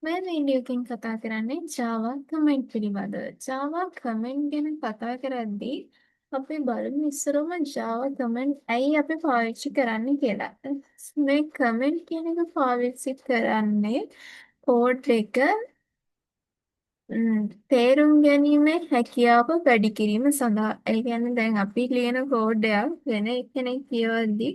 මේ වීඩියෝකින් කතා කරන්නේ Java කමෙන්ට් පිළිබඳව. Java කමෙන්ට් ගැන කතා කරද්දී අපි බලමු ඉස්සරම Java කමෙන්ට් ඇයි අපි පාවිච්චි කරන්නේ කියලා. මේ කමෙන්ට් කියන එක පාවිච්චි කරන්නේ කෝඩ් එක තේරුම් ගැනීමේ හැකියාව වැඩි කිරීම සඳහා. ඒ කියන්නේ දැන් අපි ලියන කෝඩ් එකක් වෙන කෙනෙක් කියවද්දි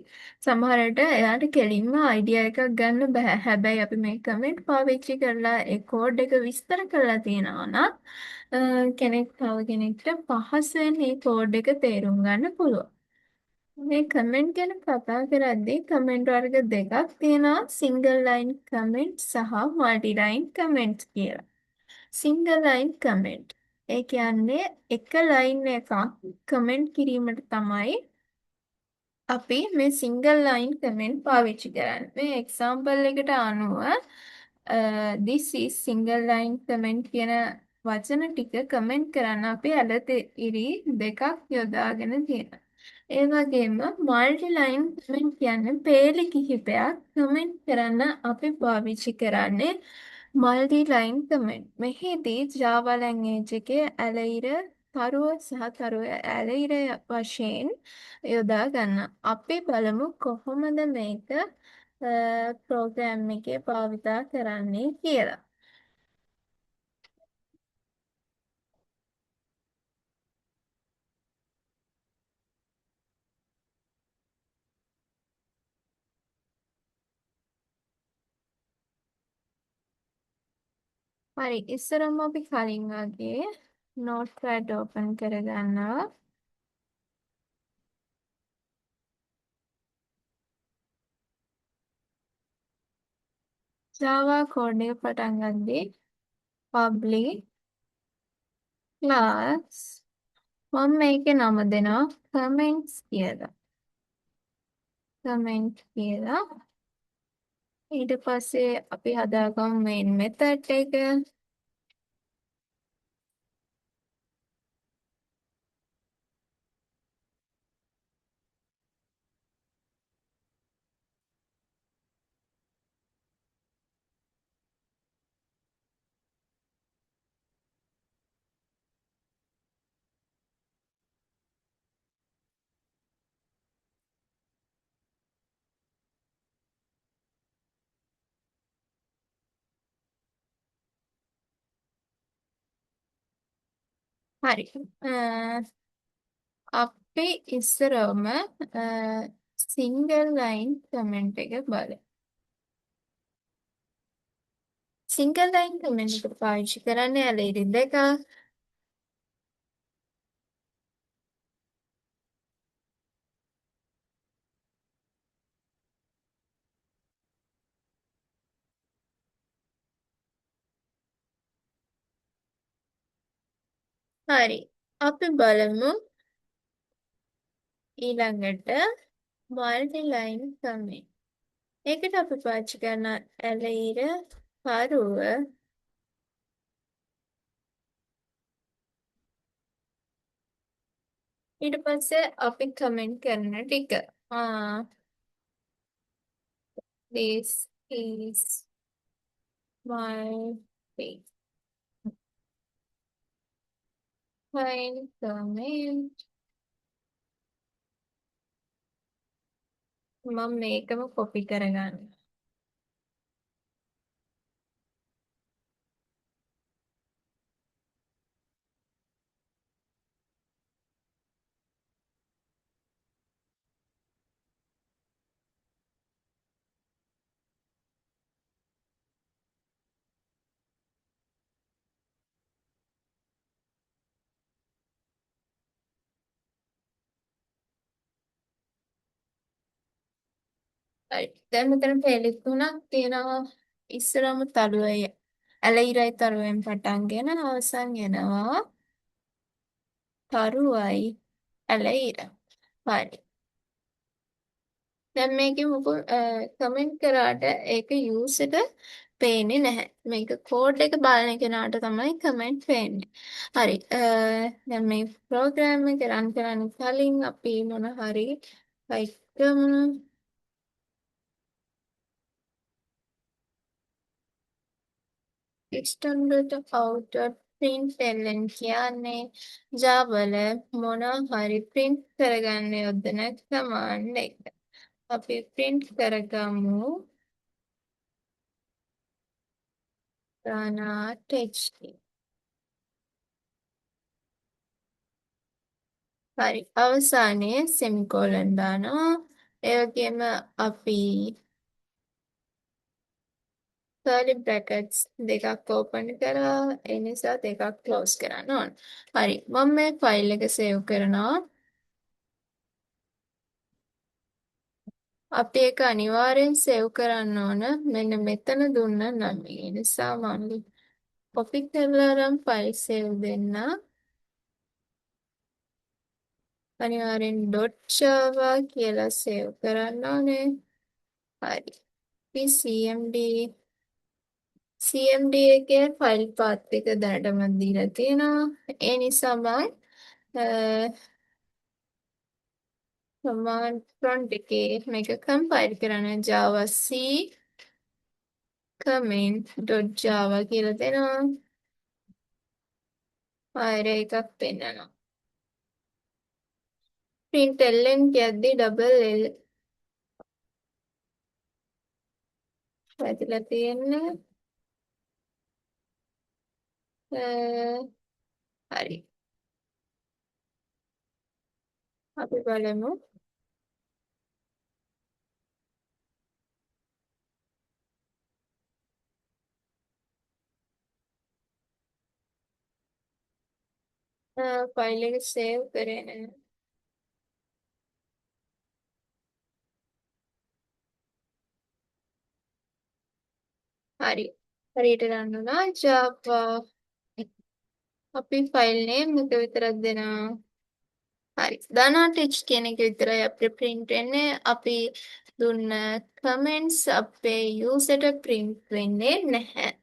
සමහරට එයාට කෙලින්ම අයිඩියා එකක් ගන්න බෑ. හැබැයි අපි මේ කමෙන්ට් පාවිච්චි කරලා ඒ කෝඩ් එක විස්තර කරලා තියෙනවා නම් කෙනෙක් තව කෙනෙක්ට පහසෙන් මේ කෝඩ් එක තේරුම් ගන්න පුළුවන්. මේ කමෙන්ට් ගැන කතා කරද්දී කමෙන්ට් වර්ග දෙකක් තියෙනවා, සිංගල් ලයින් කමෙන්ට් සහ මල්ටි ලයින් කමෙන්ට් කියලා. Single line comment. ඒ කියන්නේ එක ලයින් එකක් කමෙන්ට් කිරීමට තමයි අපි මේ සිංගල් ලයින් කමෙන්ට් පාවිච්චි කරන්නේ. මේ එක්සාම්පල් එකට අනුව this is single line comment කියන වචන ටික කමෙන්ට් කරන්න අපි ඇලතිරි දෙකක් යොදාගෙන තියෙනවා. ඒ වගේම මල්ටි ලයින් කමෙන්ට් කියන්නේ පේලි කිහිපයක් කමෙන්ට් කරන්න අපි පාවිච්චි කරන්නේ මල්ටි ලයින් කමෙන්ට්. මෙහිදී Java language එකේ ඇලයිර තරුව සහ තරුව ඇලයිර වශයෙන් යොදා ගන්න. අපි බලමු කොහොමද මේක ප්‍රෝග්‍රෑම් එකේ භාවිතා කරන්නේ කියලා. හරි, ඉස්සරම අපි කලින් වගේ නෝට්පෑඩ් ඕපන් කරගන්නවා. Java code එක පටන් ගද්දී public class මම මේකේ නම දෙනවා comments කියලා. comment කියලා. ඊට පස්සේ අපි හදාගමු main method එක. හරි. අපි ඉස්සරවම සිංගල් ලයින් කමෙන්ට් එක බලමු. සිංගල් ලයින් කමෙන්ට් එක පාවිච්චි කරන්නේ ඇලෙරි දෙකක්. හරි. අපි බලමු ඊළඟට මල්ටි ලයින් කමෙන්ට්. ඒකට අපි පාවිච්චි කරන ඇලෙයිර පරුව ඊට පස්සේ අපි කමෙන්ට් කරන ටික. This is my page. Fine comment. මම මේකම කොපි කරගන්න. හරි. දැන් මෙතන පෙළ තුනක් තියෙනවා. ඉස්සරම තලුවයි ඇලෙයිරයි තරුවෙන් පටන්ගෙන අවසන් වෙනවා තරුවයි ඇලෙයිර. හරි. දැන් මේකේ මොකද කමෙන්ට් කරාට ඒක යූස් එක පේන්නේ නැහැ. මේක කෝඩ් එක බලන කෙනාට තමයි කමෙන්ට් පේන්නේ. හරි. දැන් මේ ප්‍රෝග්‍රෑම් එක රන් කරන්න කලින් අපි මොන හරි එකම 600 out.println කියන්නේ ජාවල මොනවා හරි print කරගන්න යොදන command එක. අපි print කරගමු .txt. හරි. අවසානයේ semicolon දානවා. ඒ වගේම අපි curly brackets දෙකක් open කරා. ඒ නිසා දෙකක් close කරන්න ඕන. හරි. මම මේ file එක save කරනවා. අපි ඒක අනිවාර්යෙන් save කරන්න ඕන. මෙන්න මෙතන දුන්න නම් ඒ නිසා මම copy කරලා අරන් file save දෙන්න. අනිවාර්යෙන් .java කියලා save කරන්න ඕනේ. හරි. අපි CMD එකේ ෆයිල් පාත් එක දැනටම දීලා තියෙනවා. ඒ නිසා මම command prompt එකේ මේක compile කරන්න java c comment.java කියලා දෙනවා. ආයෙත් එකක් පෙන්නනවා. println කියද්දි double L වැදලා තියෙන්නේ. හරි. අපි බලමු. ෆයිල් එක save කරේ නැහැ. හරි. හරියට ගන්නවා Java. අපි ෆයිල් නේම් එක විතරක් දෙනවා. හරි. .html කියන එක විතරයි අපිට print වෙන්නේ. අපි දුන්න comments අපේ user ට print වෙන්නේ නැහැ.